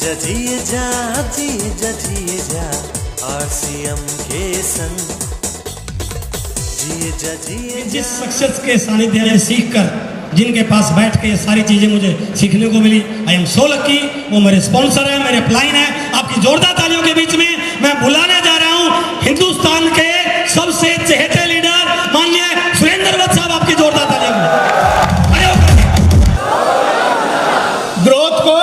जिए जा RCM के संग जिस शख्सियत के सानिध्य में सीख कर जिनके पास बैठ के ये सारी चीजें मुझे सीखने को मिली, आई एम सो लकी। वो मेरे स्पॉन्सर है, मेरे अपलाइन है। आपकी जोरदार तालियों के बीच में मैं बुलाने जा रहा हूं हिंदुस्तान के सबसे चहेते लीडर माननीय सुरेंद्र वत्स साहब। आपकी जोरदार तालियों में ग्रोथ को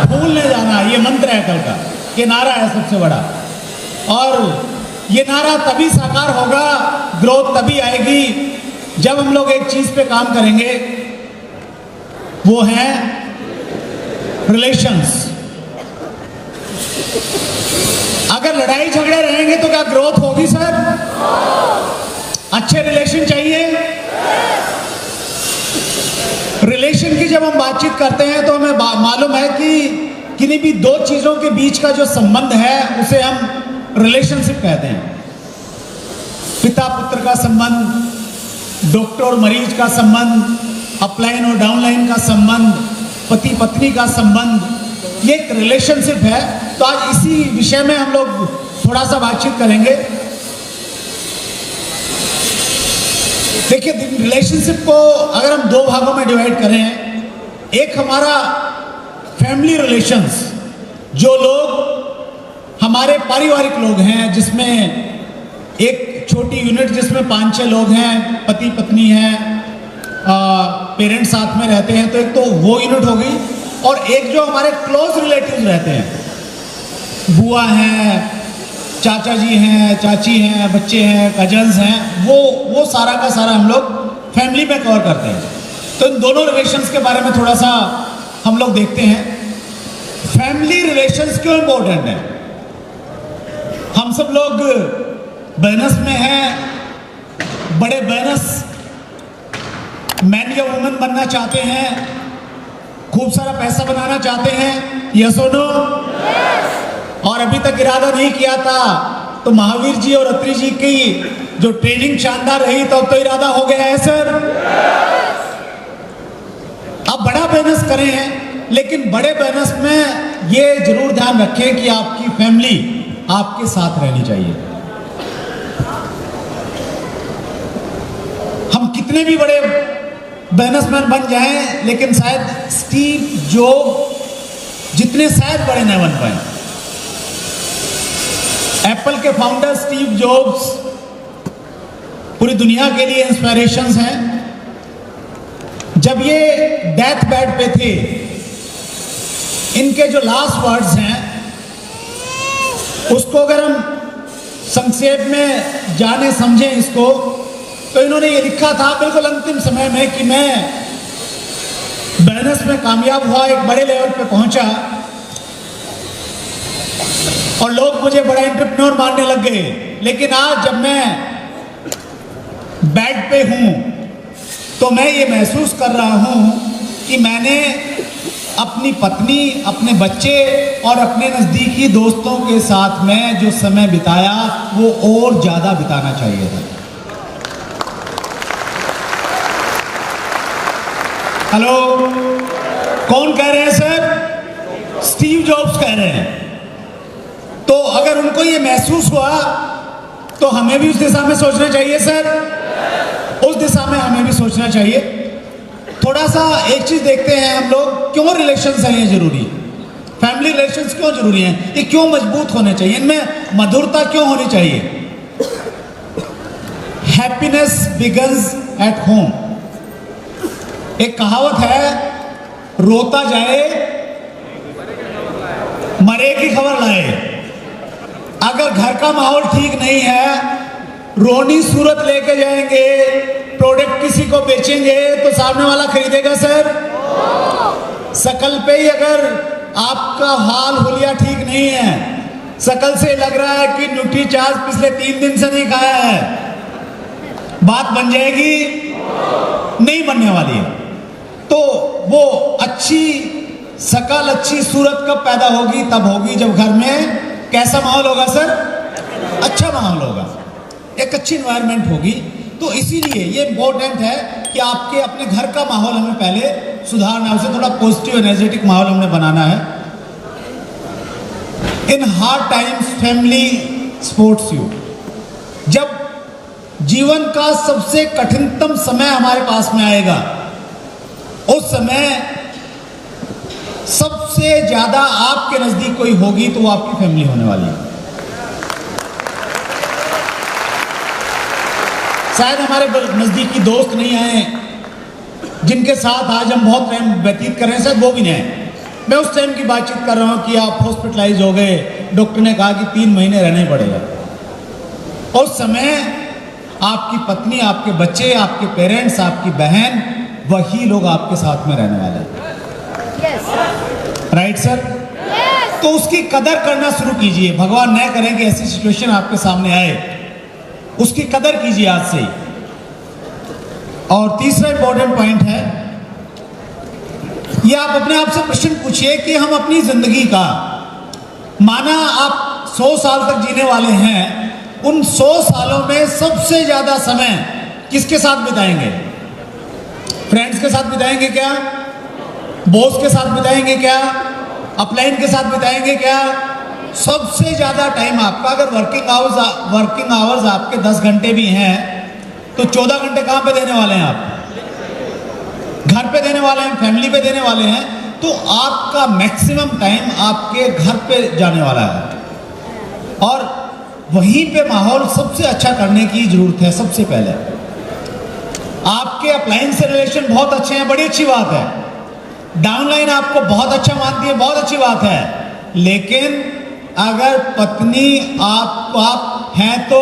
भूलने जाना, ये मंत्र है कल का, ये नारा है सबसे बड़ा। और ये नारा तभी साकार होगा, ग्रोथ तभी आएगी जब हम लोग एक चीज पे काम करेंगे, वो है रिलेशंस। अगर लड़ाई झगड़े रहेंगे तो क्या ग्रोथ होगी सर? अच्छे रिलेशन चाहिए। रिलेशन की जब हम बातचीत करते हैं तो हमें मालूम है कि किन्हीं भी दो चीजों के बीच का जो संबंध है उसे हम रिलेशनशिप कहते हैं। पिता पुत्र का संबंध, डॉक्टर और मरीज का संबंध, अपलाइन और डाउनलाइन का संबंध, पति पत्नी का संबंध, ये एक रिलेशनशिप है। तो आज इसी विषय में हम लोग थोड़ा सा बातचीत करेंगे। देखिए, रिलेशनशिप को अगर हम दो भागों में डिवाइड करें, एक हमारा फैमिली रिलेशंस, जो लोग हमारे पारिवारिक लोग हैं, जिसमें एक छोटी यूनिट जिसमें 5-6 लोग हैं, पति पत्नी हैं, पेरेंट्स साथ में रहते हैं, तो एक तो वो यूनिट हो गई। और एक जो हमारे क्लोज रिलेटिव्स रहते हैं, बुआ हैं, चाचा जी हैं, चाची हैं, बच्चे हैं, कजन्स हैं, वो सारा का सारा हम लोग फैमिली में कवर करते हैं। तो इन दोनों रिलेशंस के बारे में थोड़ा सा हम लोग देखते हैं। फैमिली रिलेशंस क्यों इंपॉर्टेंट है? हम सब लोग बिजनेस में हैं, बड़े बिजनेस मैन या वुमेन बनना चाहते हैं, खूब सारा पैसा बनाना चाहते हैं, यस और नो? और अभी तक इरादा नहीं किया था तो महावीर जी और अत्री जी की जो ट्रेनिंग शानदार रही, तो अब तो इरादा हो गया है सर। अब बड़ा बिजनेस करें हैं, लेकिन बड़े बिजनेस में ये जरूर ध्यान रखें कि आपकी फैमिली आपके साथ रहनी चाहिए। हम कितने भी बड़े बिजनेसमैन बन जाएं, लेकिन शायद स्टीव जॉब्स जितने शायद बड़े न बन पाए। एप्पल के फाउंडर स्टीव जॉब्स पूरी दुनिया के लिए इंस्पिरेशंस हैं। जब ये डेथ बेड पे थे, इनके जो लास्ट वर्ड्स हैं उसको अगर हम संक्षेप में जाने समझें इसको, तो इन्होंने ये लिखा था बिल्कुल अंतिम समय में कि मैं बिजनेस में कामयाब हुआ, एक बड़े लेवल पे पहुंचा और लोग मुझे बड़ा एंटरप्रेन्योर मानने लग गए, लेकिन आज जब मैं बेड पे हूं तो मैं ये महसूस कर रहा हूं कि मैंने अपनी पत्नी, अपने बच्चे और अपने नजदीकी दोस्तों के साथ में जो समय बिताया वो और ज्यादा बिताना चाहिए था। हेलो, कौन कह रहे हैं सर? स्टीव जॉब्स कह रहे हैं। तो अगर उनको ये महसूस हुआ तो हमें भी उस दिशा में सोचना चाहिए सर। उस दिशा में हमें भी सोचना चाहिए। थोड़ा सा एक चीज देखते हैं हम लोग, क्यों रिलेशंस हैं ये जरूरी, फैमिली रिलेशंस क्यों जरूरी हैं, ये क्यों मजबूत होने चाहिए, इनमें मधुरता क्यों होनी चाहिए। Happiness begins at home. एक कहावत है, रोता जाए मरे की खबर लाए। अगर घर का माहौल ठीक नहीं है, रोनी सूरत लेके जाएंगे, प्रोडक्ट किसी को बेचेंगे तो सामने वाला खरीदेगा सर? शकल पे ही अगर आपका हाल हुलिया ठीक नहीं है, शकल से लग रहा है कि न्यूट्री चार्ज पिछले 3 दिन से नहीं खाया है, बात बन जाएगी? नहीं बनने वाली है। तो वो अच्छी शकल, अच्छी सूरत कब पैदा होगी? तब होगी जब घर में कैसा माहौल होगा सर? अच्छा माहौल होगा, एक अच्छी एनवायरनमेंट होगी। तो इसीलिए ये इम्पोर्टेंट है कि आपके अपने घर का माहौल हमें पहले सुधारना है, उसे थोड़ा पॉजिटिव एनर्जेटिक माहौल हमने बनाना है। In hard times family supports you. जब जीवन का सबसे कठिनतम समय हमारे पास में आएगा, उस समय सबसे ज्यादा आपके नजदीक कोई होगी तो वो आपकी फैमिली होने वाली है। शायद हमारे नजदीकी दोस्त नहीं आए जिनके साथ आज हम बहुत टाइम व्यतीत कर रहे हैं, शायद वो भी नहीं आए। मैं उस टाइम की बातचीत कर रहा हूं कि आप हॉस्पिटलाइज हो गए, डॉक्टर ने कहा कि 3 महीने रहना ही पड़ेगा। उस समय आपकी पत्नी, आपके बच्चे, आपके पेरेंट्स, आपकी बहन, वही लोग आपके साथ में रहने वाले हैं। Right sir? तो उसकी कदर करना शुरू कीजिए। भगवान न करें कि ऐसी सिचुएशन आपके सामने आए, उसकी कदर कीजिए आज से ही। और तीसरा इंपॉर्टेंट पॉइंट है, ये आप अपने आप से प्रश्न पूछिए कि हम अपनी जिंदगी का, माना आप 100 साल तक जीने वाले हैं, उन 100 सालों में सबसे ज्यादा समय किसके साथ बिताएंगे? फ्रेंड्स के साथ बिताएंगे क्या? बॉस के साथ बिताएंगे क्या? अपलाइन के साथ बिताएंगे क्या? सबसे ज्यादा टाइम आपका, अगर वर्किंग आवर्स आपके 10 घंटे भी हैं तो 14 घंटे कहां पे देने वाले हैं? आप घर पे देने वाले हैं, फैमिली पे देने वाले हैं। तो आपका मैक्सिमम टाइम आपके घर पे जाने वाला है और वहीं पे माहौल सबसे अच्छा करने की जरूरत है। सबसे पहले आपके अपलाइन से रिलेशन बहुत अच्छे हैं, बड़ी अच्छी बात है। डाउनलाइन आपको बहुत अच्छा मानती है, बहुत अच्छी बात है। लेकिन अगर पत्नी आप हैं तो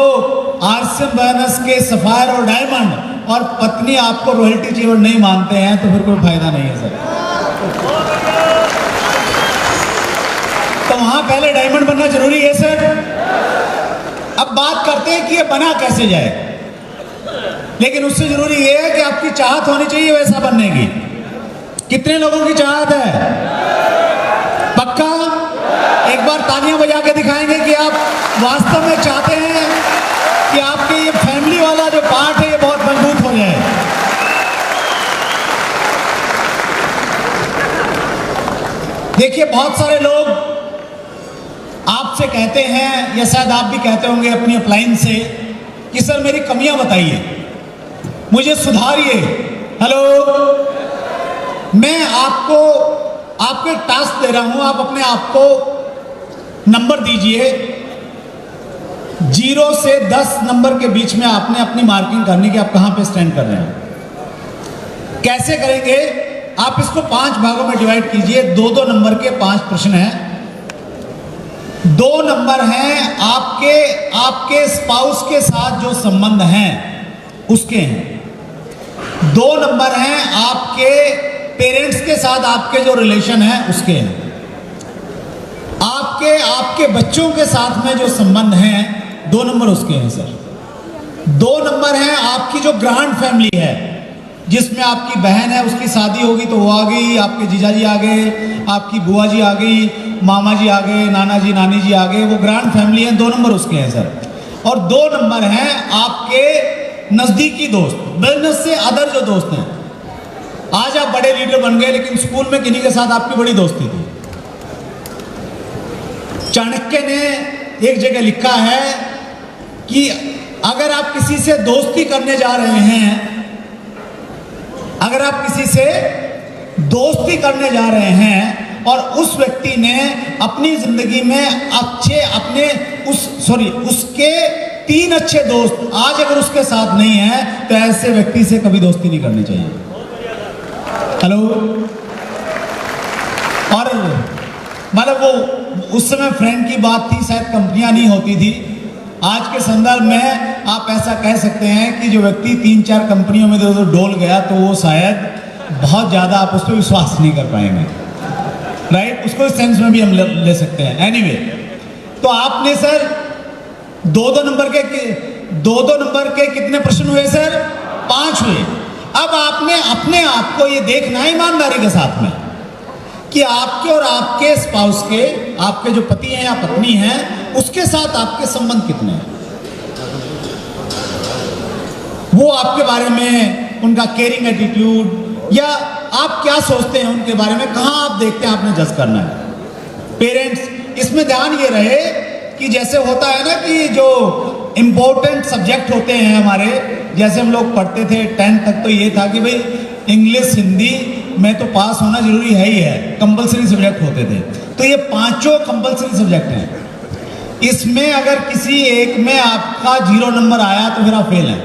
आरसीएम बोनस के सफायर और डायमंड, और पत्नी आपको रॉयल्टी चीवर नहीं मानते हैं, तो फिर कोई फायदा नहीं है सर। तो वहां पहले डायमंड बनना जरूरी है सर। अब बात करते हैं कि ये बना कैसे जाए, लेकिन उससे जरूरी ये है कि आपकी चाहत होनी चाहिए वैसा बनने की। कितने लोगों की चाहत है? पक्का? एक बार तालियां बजा के दिखाएंगे कि आप वास्तव में चाहते हैं कि आपके ये फैमिली वाला जो पार्ट है ये बहुत मजबूत हो जाए। देखिए, बहुत सारे लोग आपसे कहते हैं, या शायद आप भी कहते होंगे अपनी अपलाइन से, कि सर मेरी कमियां बताइए, मुझे सुधारिए। हेलो, मैं आपको एक टास्क दे रहा हूं, आप अपने आप को नंबर दीजिए। 0 से 10 नंबर के बीच में आपने अपनी मार्किंग करनी कि आप कहां पे स्टैंड कर रहे हैं। कैसे करेंगे? आप इसको 5 भागों में डिवाइड कीजिए। 2-2 नंबर के 5 प्रश्न हैं। 2 नंबर हैं आपके स्पाउस के साथ जो संबंध हैं उसके हैं। 2 नंबर हैं आपके पेरेंट्स के साथ आपके जो रिलेशन है उसके हैं। आपके बच्चों के साथ में जो संबंध हैं, 2 नंबर उसके हैं सर। 2 नंबर हैं आपकी जो ग्रांड फैमिली है, जिसमें आपकी बहन है, उसकी शादी होगी तो वो आ गई, आपके जीजा जी आ गए, आपकी बुआ जी आ गई, मामा जी आ गए, नाना जी नानी जी आ गए, वो ग्रांड फैमिली है। 2 नंबर उसके हैं सर। और 2 नंबर हैं आपके नजदीकी दोस्त, बिजनेस से अदर जो दोस्त हैं। आज आप बड़े लीडर बन गए, लेकिन स्कूल में किन्हीं के साथ आपकी बड़ी दोस्ती थी। चाणक्य ने एक जगह लिखा है कि अगर आप किसी से दोस्ती करने जा रहे हैं, अगर आप किसी से दोस्ती करने जा रहे हैं और उस व्यक्ति ने अपनी जिंदगी में उसके 3 अच्छे दोस्त आज अगर उसके साथ नहीं है, तो ऐसे व्यक्ति से कभी दोस्ती नहीं करनी चाहिए। हेलो, और मतलब वो उस समय फ्रेंड की बात थी, शायद कंपनियां नहीं होती थी। आज के संदर्भ में आप ऐसा कह सकते हैं कि जो व्यक्ति 3-4 कंपनियों में डोल गया, तो वो शायद बहुत ज़्यादा आप उस पर विश्वास नहीं कर पाएंगे। राइट? उसको इस सेंस में भी हम ले सकते हैं। एनीवे, तो आपने सर 2-2 नंबर के कितने प्रश्न हुए सर? 5 हुए। अब आपने अपने आप को ये देखना है ईमानदारी के साथ में कि आपके और आपके स्पाउस के, आपके जो पति हैं या पत्नी हैं, उसके साथ आपके संबंध कितने हैं। वो आपके बारे में, उनका केयरिंग एटीट्यूड, या आप क्या सोचते हैं उनके बारे में, कहां आप देखते हैं, आपने जज करना है। पेरेंट्स, इसमें ध्यान ये रहे कि जैसे होता है ना कि जो इम्पोर्टेंट सब्जेक्ट होते हैं हमारे, जैसे हम लोग पढ़ते थे 10th तक, तो ये था कि भाई इंग्लिश हिंदी में तो पास होना जरूरी है ही है, कंपलसरी सब्जेक्ट होते थे। तो ये पांचों कंपलसरी सब्जेक्ट हैं। इसमें अगर किसी एक में आपका 0 नंबर आया तो फिर आप फेल हैं।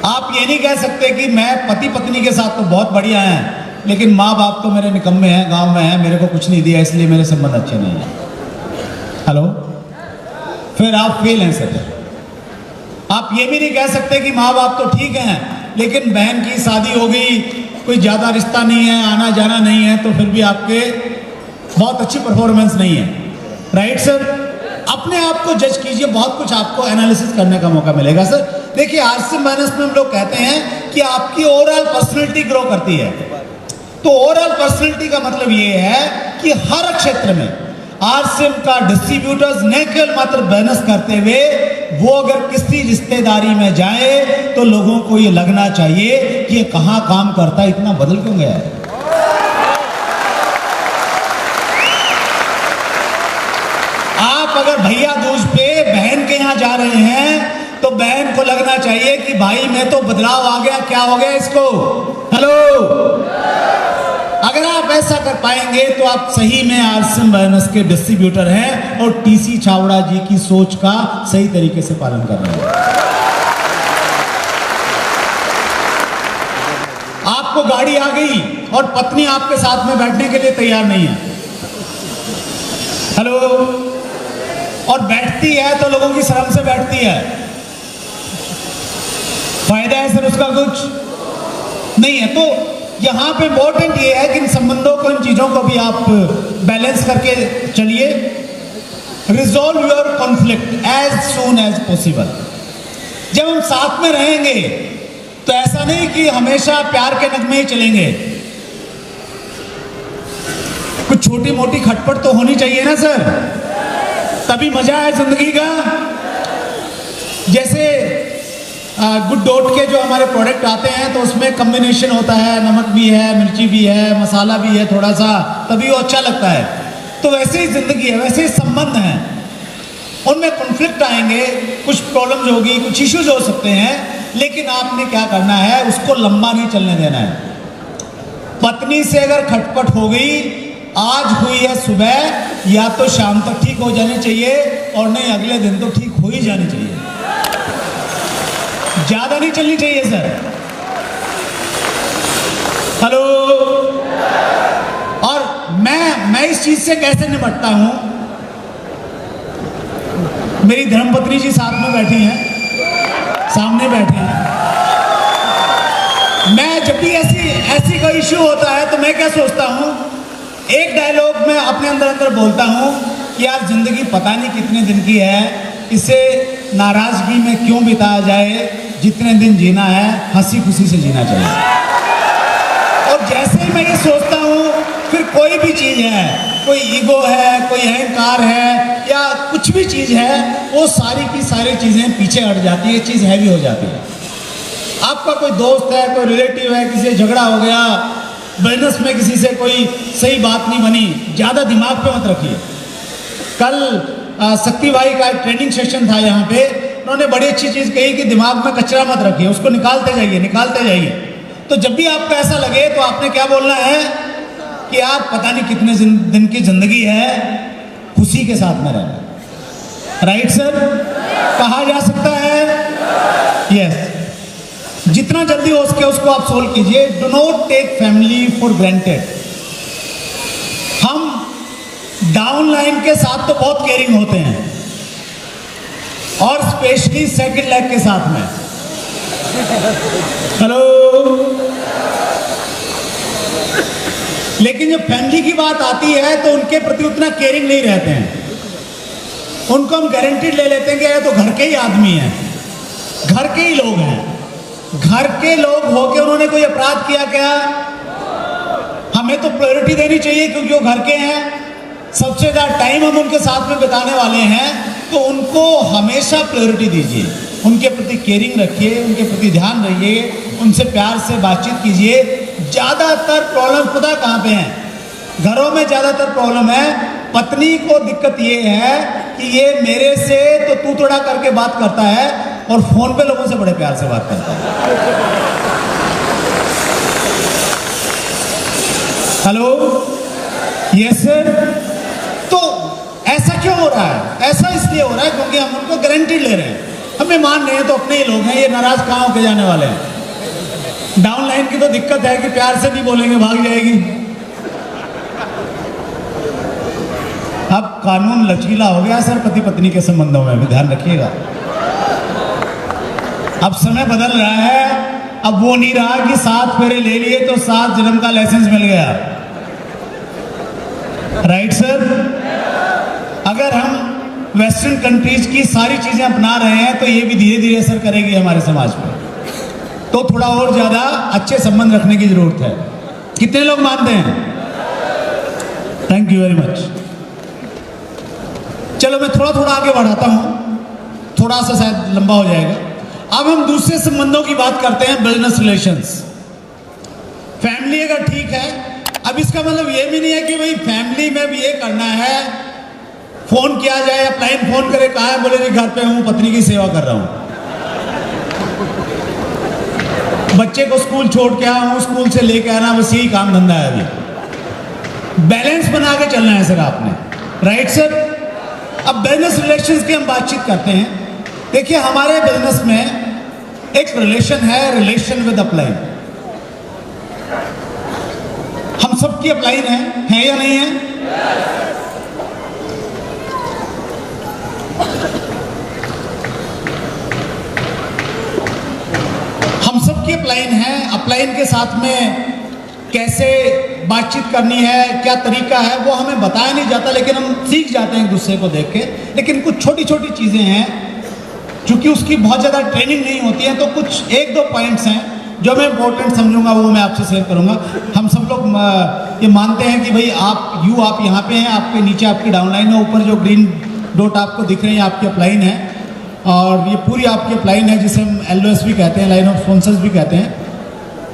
आप ये नहीं कह सकते कि मैं पति पत्नी के साथ तो बहुत बढ़िया हैं, लेकिन माँ बाप तो मेरे निकम्मे हैं, गांव में हैं, मेरे को कुछ नहीं दिया इसलिए मेरे संबंध अच्छे नहीं हैं। हेलो, फिर आप फेल हैं सर। आप ये भी नहीं कह सकते कि माँ बाप तो ठीक हैं, लेकिन बहन की शादी हो गई, कोई ज़्यादा रिश्ता नहीं है, आना जाना नहीं है, तो फिर भी आपके बहुत अच्छी परफॉर्मेंस नहीं है। Right sir? अपने आप को जज कीजिए, बहुत कुछ आपको एनालिसिस करने का मौका मिलेगा सर। देखिए, आरसीएम माइनस में हम लोग कहते हैं कि आपकी ओवरऑल पर्सनैलिटी ग्रो करती है। तो ओवरऑल पर्सनैलिटी का मतलब ये है कि हर क्षेत्र में आरसीएम का डिस्ट्रीब्यूटर्स न केवल मात्र बिजनेस करते हुए वो अगर किसी रिश्तेदारी में जाए तो लोगों को ये लगना चाहिए कि ये कहाँ काम करता है, इतना बदल क्यों गया है। आप अगर भैया दूज पे बहन के यहाँ जा रहे हैं तो बहन को लगना चाहिए कि भाई में तो बदलाव आ गया, क्या हो गया इसको। हेलो, अगर आप ऐसा कर पाएंगे तो आप सही में आरसीएम बिजनेस के डिस्ट्रीब्यूटर हैं और टीसी छावड़ा जी की सोच का सही तरीके से पालन कर रहे हैं। आपको गाड़ी आ गई और पत्नी आपके साथ में बैठने के लिए तैयार नहीं है। हेलो, और बैठती है तो लोगों की शर्म से बैठती है। फायदा है सर उसका कुछ नहीं है। तो यहां पे इंपॉर्टेंट ये है कि इन संबंधों को, इन चीजों को भी आप बैलेंस करके चलिए। Resolve your conflict as soon as possible. जब हम साथ में रहेंगे तो ऐसा नहीं कि हमेशा प्यार के नगमे ही चलेंगे, कुछ छोटी मोटी खटपट तो होनी चाहिए ना सर, तभी मजा है जिंदगी का। जैसे गुड डॉट के जो हमारे प्रोडक्ट आते हैं तो उसमें कॉम्बिनेशन होता है, नमक भी है, मिर्ची भी है, मसाला भी है थोड़ा सा, तभी वो अच्छा लगता है। तो वैसे ही जिंदगी है, वैसे ही संबंध हैं, उनमें कॉन्फ्लिक्ट आएंगे, कुछ प्रॉब्लम्स होगी, कुछ इश्यूज हो सकते हैं, लेकिन आपने क्या करना है, उसको लंबा नहीं चलने देना है। पत्नी से अगर खटपट हो गई, आज हुई है सुबह, या तो शाम तक ठीक हो जानी चाहिए, और नहीं अगले दिन तो ठीक हो ही जानी चाहिए, ज्यादा नहीं चलनी चाहिए सर। हेलो, और मैं इस चीज से कैसे निपटता हूं। मेरी धर्मपत्नी जी साथ में बैठी हैं, सामने बैठे हैं। मैं जब भी ऐसी कोई इश्यू होता है तो मैं क्या सोचता हूं, एक डायलॉग में अपने अंदर बोलता हूं कि यार जिंदगी पता नहीं कितने दिन की है, इसे नाराजगी में क्यों बिताया जाए, जितने दिन जीना है हंसी खुशी से जीना चाहिए। और जैसे ही मैं ये सोचता हूँ, फिर कोई भी चीज़ है, कोई ईगो है, कोई अहंकार है, या कुछ भी चीज़ है, वो सारी की सारी चीज़ें पीछे हट जाती है, चीज़ हैवी हो जाती है। आपका कोई दोस्त है, कोई रिलेटिव है, किसी से झगड़ा हो गया, बिजनेस में किसी से कोई सही बात नहीं बनी, ज़्यादा दिमाग पे मत रखिए। कल शक्ति भाई का एक ट्रेनिंग सेशन था यहाँ पे, उन्होंने बड़ी अच्छी चीज़ कही कि दिमाग में कचरा मत रखिए, उसको निकालते जाइए। तो जब भी आपको ऐसा लगे तो आपने क्या बोलना है कि यार पता नहीं कितने दिन की जिंदगी है, खुशी के साथ में रहना। राइट सर, कहा जा सकता है। यस, जितना जल्दी हो सके उसको आप सोल्व कीजिए। Do not take family for granted. हम डाउन लाइन के साथ तो बहुत केयरिंग होते हैं, और स्पेशली सेकंड लेग के साथ में। हेलो, लेकिन जब फैमिली की बात आती है तो उनके प्रति उतना केयरिंग नहीं रहते हैं। उनको हम गारंटीड ले लेते हैं कि ये तो घर के ही आदमी हैं, घर के ही लोग हैं। घर के लोग होके उन्होंने कोई अपराध किया क्या? हमें तो प्रायोरिटी देनी चाहिए क्योंकि वो घर के हैं, सबसे ज़्यादा टाइम हम उनके साथ में बिताने वाले हैं, तो उनको हमेशा प्रायोरिटी दीजिए, उनके प्रति केयरिंग रखिए, उनके प्रति ध्यान रखिए, उनसे प्यार से बातचीत कीजिए। ज़्यादातर प्रॉब्लम पता कहाँ पे हैं? घरों में ज़्यादातर प्रॉब्लम है पत्नी को दिक्कत ये है कि ये मेरे से तो तू तोड़ा करके बात करता है और फोन पे लोगों से बड़े प्यार से बात करता है। Hello, yes sir. तो ऐसा क्यों हो रहा है? ऐसा इसलिए हो रहा है क्योंकि हम उनको गारंटी ले रहे हैं, हमें मान रहे हैं तो अपने ही लोग हैं, ये नाराज कहाँ होके जाने वाले हैं। डाउनलाइन की तो दिक्कत है कि प्यार से भी बोलेंगे भाग जाएगी। अब कानून लचीला हो गया सर पति पत्नी के संबंधों में भी, ध्यान रखिएगा। अब समय बदल रहा है, अब वो नहीं रहा कि 7 फेरे ले लिए तो 7 जन्म का लाइसेंस मिल गया। Right sir? अगर हम वेस्टर्न कंट्रीज की सारी चीजें अपना रहे हैं तो ये भी धीरे धीरे असर करेगी हमारे समाज पर, तो थोड़ा और ज्यादा अच्छे संबंध रखने की जरूरत है। कितने लोग मानते हैं? Thank you very much. चलो मैं थोड़ा थोड़ा आगे बढ़ाता हूं, थोड़ा सा शायद लंबा हो जाएगा। अब हम दूसरे संबंधों की बात करते हैं, बिजनेस रिलेशंस। फैमिली अगर ठीक है, अब इसका मतलब ये भी नहीं है कि भाई फैमिली में भी ये करना है, फोन किया जाए, अपलाइन फोन करे, कहा है, बोले जी घर पे हूं, पत्नी की सेवा कर रहा हूं, बच्चे को स्कूल छोड़ के आया हूं, स्कूल से लेके आना, बस यही काम धंधा है। अभी बैलेंस बना के चलना है सर आपने। Right sir? अब बिजनेस रिलेशंस की हम बातचीत करते हैं। देखिए हमारे बिजनेस में एक रिलेशन है, रिलेशन विद अपलाइन। हम सबकी अपलाइन है या नहीं है? हम सबकी अपलाइन है। अपलाइन के साथ में कैसे बातचीत करनी है, क्या तरीका है, वो हमें बताया नहीं जाता, लेकिन हम सीख जाते हैं एक दूसरे को देख के। लेकिन कुछ छोटी छोटी चीजें हैं, चूंकि उसकी बहुत ज़्यादा ट्रेनिंग नहीं होती है, तो कुछ 1-2 पॉइंट्स हैं जो मैं इंपॉर्टेंट समझूंगा, वो मैं आपसे शेयर करूंगा। हम सब लोग ये मानते हैं कि भाई आप यहाँ पे हैं, आपके नीचे आपकी डाउनलाइन है, ऊपर जो ग्रीन डॉट आपको दिख रहे हैं आपकी अपलाइन है, और ये पूरी आपकी अपलाइन है जिसे हम LOS भी कहते हैं, लाइन ऑफ स्पॉन्सर्स भी कहते हैं।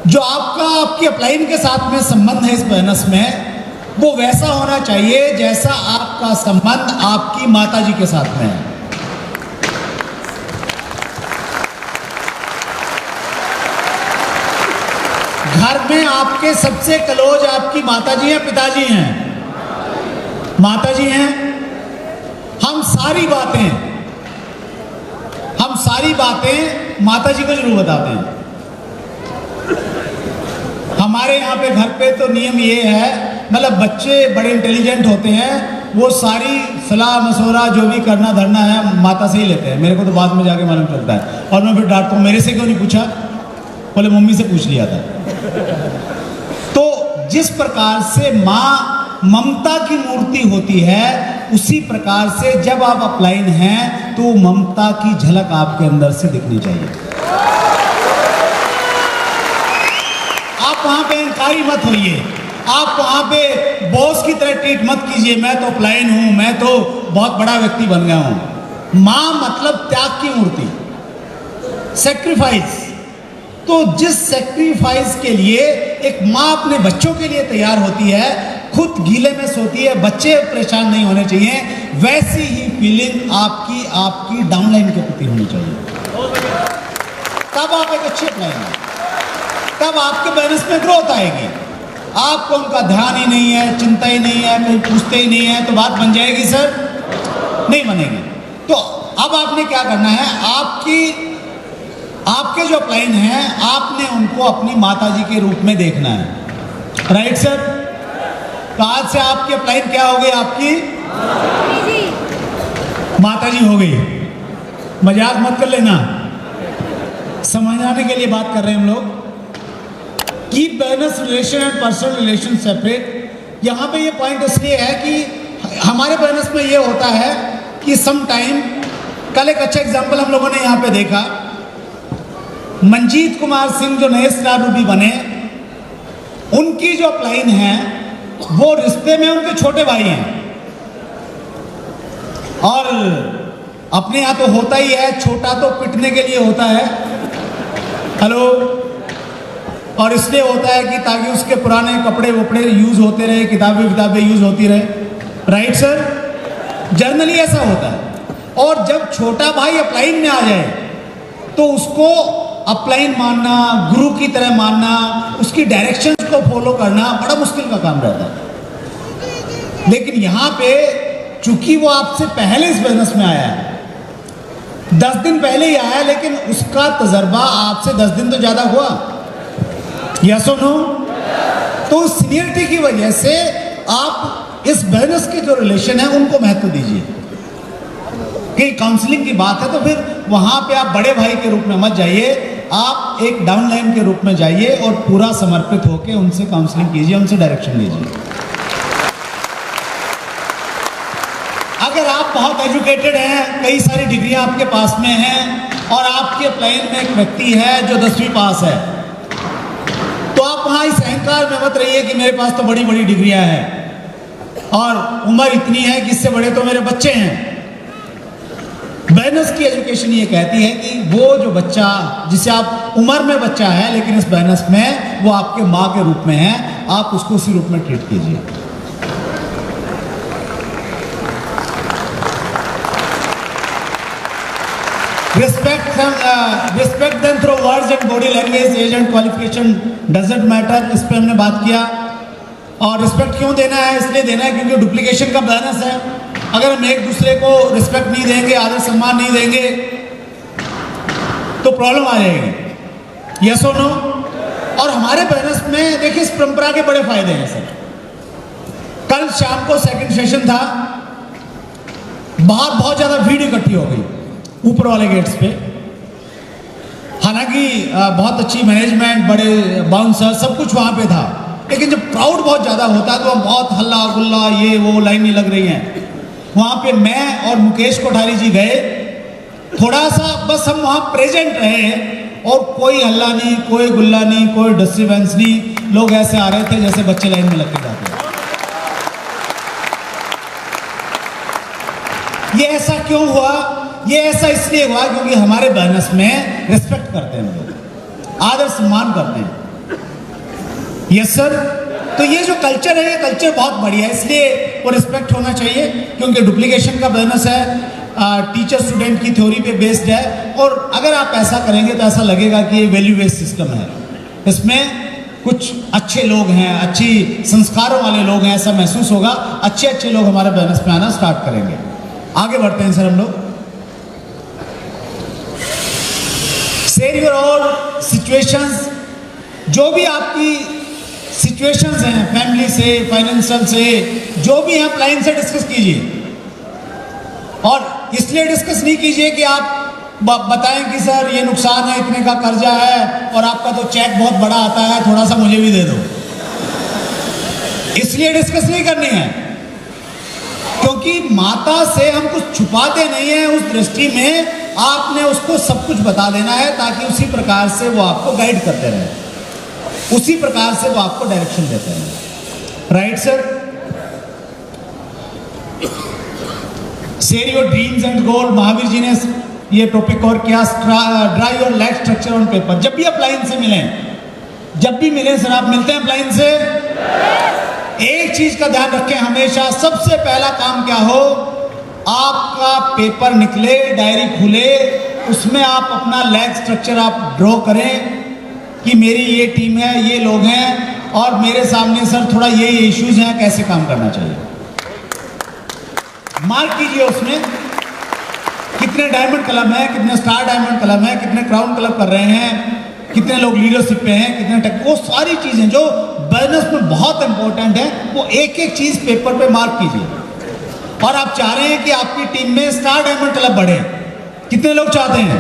जो आपकी अपलाइन के साथ में संबंध है इस बिजनेस में, वो वैसा होना चाहिए जैसा आपका संबंध आपकी माताजी के साथ में है। घर में आपके सबसे क्लोज आपकी माताजी हैं, पिताजी हैं? माताजी हैं। हम सारी बातें माताजी को जरूर बताते हैं। हमारे यहाँ पे घर पे तो नियम ये है, मतलब बच्चे बड़े इंटेलिजेंट होते हैं, वो सारी सलाह मशवरा जो भी करना धरना है माता से ही लेते हैं। मेरे को तो बाद में जाके मालूम चलता है, और मैं फिर डांटता हूँ, मेरे से क्यों नहीं पूछा? बोले मम्मी से पूछ लिया था। तो जिस प्रकार से माँ ममता की मूर्ति होती है, उसी प्रकार से जब आप अपलाइन हैं तो ममता की झलक आपके अंदर से दिखनी चाहिए। आप वहां पे अहंकारी मत होइए, आप वहां पे बॉस की तरह ट्रीट मत कीजिए, मैं तो अपलाइन हूं, मैं तो बहुत बड़ा व्यक्ति बन गया हूं। मां मतलब त्याग की मूर्ति, सेक्रीफाइस। तो जिस सेक्रीफाइस के लिए एक माँ अपने बच्चों के लिए तैयार होती है, खुद गीले में सोती है, बच्चे परेशान नहीं होने चाहिए, वैसी ही फीलिंग आपकी डाउनलाइन के प्रति होनी चाहिए। तब आप एक अच्छे अपलाइन हैं, तब आपके बिजनेस में ग्रोथ आएगी। आपको उनका ध्यान ही नहीं है, चिंता ही नहीं है, कोई पूछते ही नहीं है, तो बात बन जाएगी सर? नहीं बनेगी। तो अब आपने क्या करना है, आपके जो अपलाइन हैं, आपने उनको अपनी माताजी के रूप में देखना है। Right sir? तो आज से आपकी अपलाइन क्या हो गई? आपकी माताजी हो गई। मजाक मत कर लेना, समझाने के लिए बात कर रहे हैं हम लोग। Keep business relation and personal relation separate. यहाँ पे ये पॉइंट इसलिए है कि हमारे बिजनेस में ये होता है कि सम टाइम, कल एक अच्छा एग्जांपल हम लोगों ने यहाँ पे देखा, मंजीत कुमार सिंह जो नए स्टार रूबी बने, उनकी जो अपलाइन है वो रिश्ते में उनके छोटे भाई हैं, और अपने यहाँ तो होता ही है, छोटा तो पिटने के लिए होता है। हेलो? और इसलिए होता है कि ताकि उसके पुराने कपड़े वपड़े यूज होते रहे, किताबें यूज होती रहे। राइट सर, जर्नली ऐसा होता है। और जब छोटा भाई अपलाइन में आ जाए तो उसको अपलाइन मानना, गुरु की तरह मानना, उसकी डायरेक्शंस को फॉलो करना बड़ा मुश्किल का काम रहता है। लेकिन यहाँ पे चूंकि वो आपसे पहले इस बिजनेस में आया है, 10 दिन पहले ही आया, लेकिन उसका तजर्बा आपसे 10 दिन तो ज्यादा हुआ, यस और नो? तो उस सीनियरिटी की वजह से आप इस बिजनेस के जो रिलेशन है उनको महत्व दीजिए। कहीं काउंसलिंग की बात है तो फिर वहां पे आप बड़े भाई के रूप में मत जाइए, आप एक डाउनलाइन के रूप में जाइए और पूरा समर्पित होकर उनसे काउंसलिंग कीजिए, उनसे डायरेक्शन लीजिए। अगर आप बहुत एजुकेटेड हैं, कई सारी डिग्रियां आपके पास में हैं और आपके अपलाइन में एक व्यक्ति है जो 10वीं पास है, तो आप वहां इस अहंकार में मत रहिए कि मेरे पास तो बड़ी बड़ी डिग्रियां हैं और उम्र इतनी है कि इससे बड़े तो मेरे बच्चे हैं। बिजनेस की एजुकेशन ये कहती है कि वो जो बच्चा जिसे आप उम्र में बच्चा है लेकिन इस बिजनेस में वो आपके माँ के रूप में है, आप उसको उसी रूप में ट्रीट कीजिए। Respect them through words and body language, age and qualification doesn't matter, इस पे हमने बात किया। और रिस्पेक्ट क्यों देना है? इसलिए देना है क्योंकि डुप्लीकेशन का बिजनेस है। अगर हम एक दूसरे को रिस्पेक्ट नहीं देंगे, आदर सम्मान नहीं देंगे तो प्रॉब्लम आ जाएगी, यस और नो? और हमारे बिजनेस में देखिए इस परंपरा के बड़े फायदे हैं सर। कल शाम को सेकंड सेशन था, बाहर बहुत ज्यादा भीड़ इकट्ठी हो गई ऊपर वाले गेट्स पे। हालांकि बहुत अच्छी मैनेजमेंट, बड़े बाउंसर, सब कुछ वहां पे था, लेकिन जब क्राउड बहुत ज्यादा होता है तो बहुत हल्ला गुल्ला, ये वो लाइनें लग रही हैं। वहां पे मैं और मुकेश कोठारी जी गए, थोड़ा सा बस हम वहां प्रेजेंट रहे और कोई हल्ला नहीं, कोई गुल्ला नहीं, कोई डिस्टर्बेंस नहीं। लोग ऐसे आ रहे थे जैसे बच्चे लाइन में लग के जाते हैं। ये ऐसा क्यों हुआ? ये ऐसा इसलिए हुआ क्योंकि हमारे बिजनेस में रिस्पेक्ट करते हैं लोग, आदर सम्मान करते हैं, यस सर। तो ये जो कल्चर है, ये कल्चर बहुत बढ़िया है, इसलिए वो रिस्पेक्ट होना चाहिए। क्योंकि डुप्लीकेशन का बिजनेस है, टीचर स्टूडेंट की थ्योरी पे बेस्ड है, और अगर आप ऐसा करेंगे तो ऐसा लगेगा कि ये वैल्यू बेस्ड सिस्टम है। इसमें कुछ अच्छे लोग हैं, अच्छी संस्कारों वाले लोग हैं, ऐसा महसूस होगा। अच्छे अच्छे लोग हमारे बिजनेस में आना स्टार्ट करेंगे। आगे बढ़ते हैं सर हम लोग। शेयर योर ऑल सिचुएशंस, जो भी आपकी सिचुएशंस हैं, फैमिली से, फाइनेंशियल से, जो भी हैं क्लाइंट से डिस्कस कीजिए। और इसलिए डिस्कस नहीं कीजिए कि आप बताएं कि सर ये नुकसान है, इतने का कर्जा है और आपका तो चेक बहुत बड़ा आता है, थोड़ा सा मुझे भी दे दो। इसलिए डिस्कस नहीं करनी है, क्योंकि माता से हम कुछ छुपाते नहीं हैं। उस दृष्टि में आपने उसको सब कुछ बता देना है ताकि उसी प्रकार से वो आपको गाइड करते रहे, उसी प्रकार से वो आपको डायरेक्शन देते हैं, right sir? Share your dreams and goal, Mahavir ji ने ये टॉपिक और किया। Draw your life structure on paper. जब भी आप लाइन से मिलें, जब भी मिलें सर, आप मिलते हैं लाइन से, एक चीज का ध्यान रखें हमेशा, सबसे पहला काम क्या हो, आपका पेपर निकले, डायरी खुले, उसमें आप अपना लाइफ स्ट्रक्चर आप ड्रॉ करें कि मेरी ये टीम है, ये लोग हैं और मेरे सामने सर थोड़ा ये इश्यूज हैं, कैसे काम करना चाहिए। मार्क कीजिए उसमें कितने डायमंड क्लब हैं, कितने स्टार डायमंड क्लब हैं, कितने क्राउन क्लब कर रहे हैं, कितने लोग लीडरशिप पे हैं, कितने टेक, वो सारी चीजें जो बिजनेस में बहुत इंपॉर्टेंट है, वो एक एक चीज पेपर पे मार्क कीजिए। और आप चाह रहे हैं कि आपकी टीम में स्टार डायमंड क्लब बढ़े, कितने लोग चाहते हैं?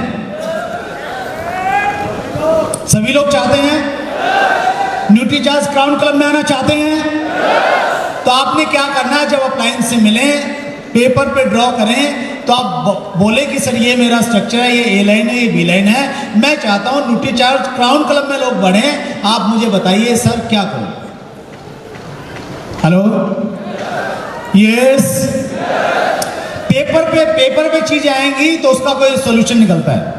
सभी लोग चाहते हैं। न्यूट्रीचार्ज क्राउन क्लब में आना चाहते हैं? तो आपने क्या करना है, जब आप लाइन से मिलें, पेपर पे ड्रॉ करें, तो आप बोले कि सर ये मेरा स्ट्रक्चर है, ये ए लाइन है, ये बी लाइन है, मैं चाहता हूं न्यूट्रीचार्ज क्राउन क्लब में लोग बढ़े, आप मुझे बताइए सर क्या करूं। Hello, yes. पेपर पे चीजें आएंगी तो उसका कोई सॉल्यूशन निकलता है।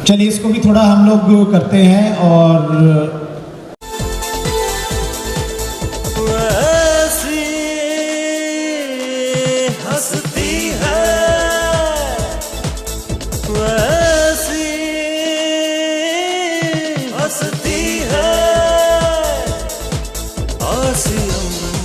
चलिए इसको भी थोड़ा हम लोग करते हैं। और RCM